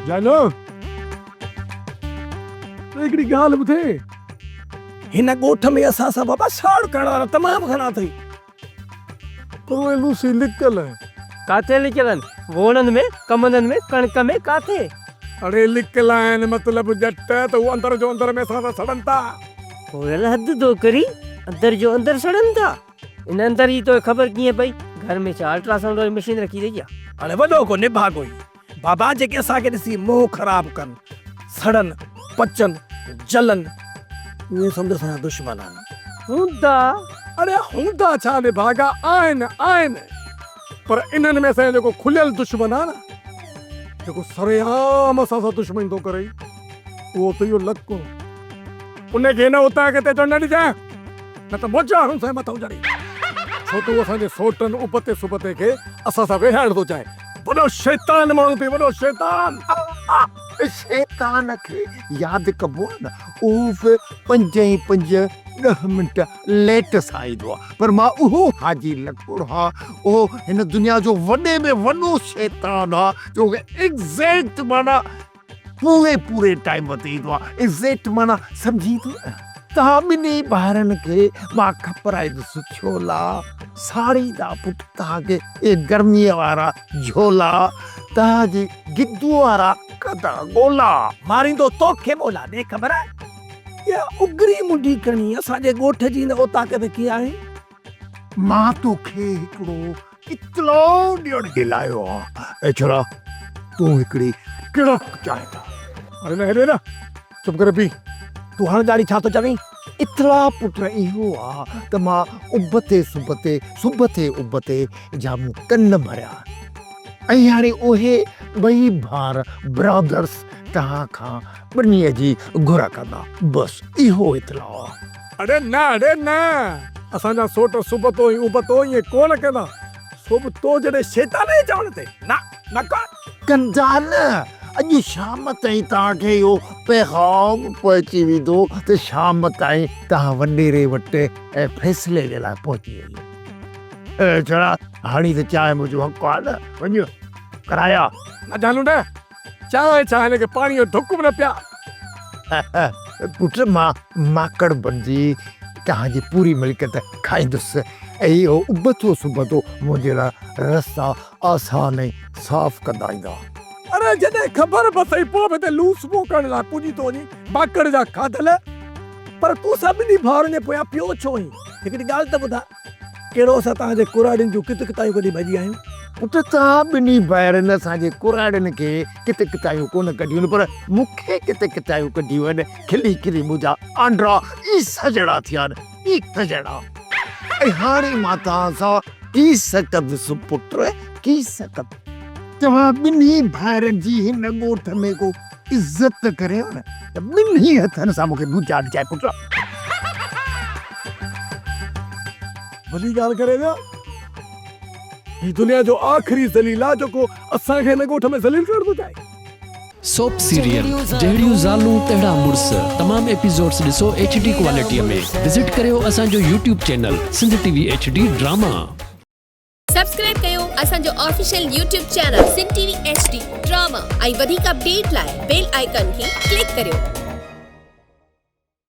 जानो हिकिड़ी ॻाल्हि ॿुधे, हिन ॻोठ में असां सां बाबा साड़ करण वारा तमामु घणा अथई, पर उहे लूसी लिकल आहिनि। काथे लिकियल आहिनि? वोणनि में, कमंदनि में, कणक में, काथे? अड़े लिकल आहिनि मतिलबु जट त उहो अंदर जो अंदर में असां सां सड़नि था। पोयल हद दो करी अंदर जो अंदर सड़नि था। इन अंदर ही तो ख़बर कीअं पई? घर में छा अल्ट्रासाउंड वारी मशीन रखी रही आहे? हाणे वॾो को निभागो ई बाबा जेके असांखे ॾिसी मोह ख़राब कनि, सड़नि, पचनि, जलनि, उहे सम्झ असांजा दुश्मन आहिनि। हूंदा। अरे हूंदा छा निभागा आहिनि आहिनि, पर इन्हनि में असांजो जेको खुलियल दुश्मन आहे न, जेको सरेआम असां सां दुश्मनी थो करे, उहो त इहो लको उनखे न उतां किथे चढ़ण न ॾिजां, न त मोजा हुनसां मथां जड़ी। छो त उहो असांजे सोटनि उपते सुबते खे असां सां वेहाइण थो चाहे। वॾो शैतान माण्हू अथई, वॾो शैतान। शैतान खे यादि कबो आहे न, उहो 5-5 लेट सां ईंदो आहे, पर मां उहो हाजी लकुड़ हा, उहो हिन दुनिया जो वॾे में वॾो शैतान आहे, जो एग्ज़ैक्ट माना पूरे टाइम ते ईंदो आहे। एग्ज़ैक्ट माना सम्झी थो न? तव्हां ॿिन्ही ॿारनि खे मां ख़बराईंदुसि छोला साड़ींदा पुटु तव्हांखे, ए गर्मीअ वारा झोला, तव्हांजी गिद्दू वारा कदा गोला मारींदो तोखे मोला ॾे ख़बर आहे। इहा उगरी मुंडी करणी असांजे ॻोठ जी न उतां किथे कीअं आहे। मां तोखे हिकिड़ो इतलो ॾियणु ॾिलायो आहे, ऐं छोरा तूं हिकिड़ी किड़क चाहे था। अरे न हेॾे न चुप करे पी। तूं हाणे ॾाढी छा थो चवीं? इतला पुट इहो आहे त मां उबते उबते जाम कन भरिया, ऐं हाणे उहे ॿई भार ब्रदर्स तव्हां खां ॿिन्हीअ जी घुर कंदा, बसि इहो इतला आहे। अरे न असांजा सोट सुबतो ई उबतो ईअं कोन कंदा, सुबतो जॾहिं शैतान जे चवण ते न कंदा न। अॼु शाम ताईं तव्हांखे इहो पैगाम पहुची वेंदो त शाम ताईं तव्हां वॾेरे वटि ऐं फ़ैसिले जे लाइ पहुची वञो। छड़ा हाणे त चांहि मुंहिंजो हक़ आहे न, वञो कराया न जानू न चांहि हिनखे पाणी जो ढुक बि न पिया। पुट मां माकड़ बणिजी तव्हांजी पूरी मिल्कियत खाईंदुसि, ऐं इहो उबतो सुबतो मुंहिंजे लाइ रस्ता आसान ऐं साफ़ कंदा ईंदा। अरे जॾहिं ख़बर पई पोइ बि त लूस मो करण लाइ पुॼी थो वञी माकड़ जा खाधल, पर तूं सभिनी भाउरनि जे पोयां पियो छो आहीं? हिकिड़ी ॻाल्हि त ॿुधा, कहिड़ो असां तव्हांजे कुराड़ियुनि जूं कित कितायूं कॾहिं भॼी आहियूं? पुट तव्हां ॿिन्ही भाउरनि असांजे कुराड़ियुनि खे कित कितायूं कोन कढियूं, पर मूंखे कित कितायूं कढियूं आहिनि। खिली खिली मुंहिंजा आंड्रा ई सजड़ा थिया आहिनि, ई सजड़ा। ऐं हाणे मां तव्हां सां की सकंदुसि पुट, की सकंदुसि। तव्हां ॿिन्ही भाउरनि जी हिन ॻोठ में को इज़त करियो न, त ॿिन्ही हथनि सां मूंखे मुंहिंजा ॾिजाए पुट। भली ॻाल्हि करे न, ही दुनिया जो आख़िरी ज़लील आहे जेको असांखे हिन ॻोठ में ज़लील करण थो चाहे। सोप सीरियल जहिड़ियूं ज़ालूं तहिड़ा मुड़ुस तमाम एपिसोड्स ॾिसो HD क्वालिटीअ में। विज़िट करियो असांजो YouTube channel Sindh TV HD drama. Subscribe कयो असांजो official YouTube channel Sindh TV HD drama, ऐं वधीक अपडेट लाइ बेल आइकन खे क्लिक करियो।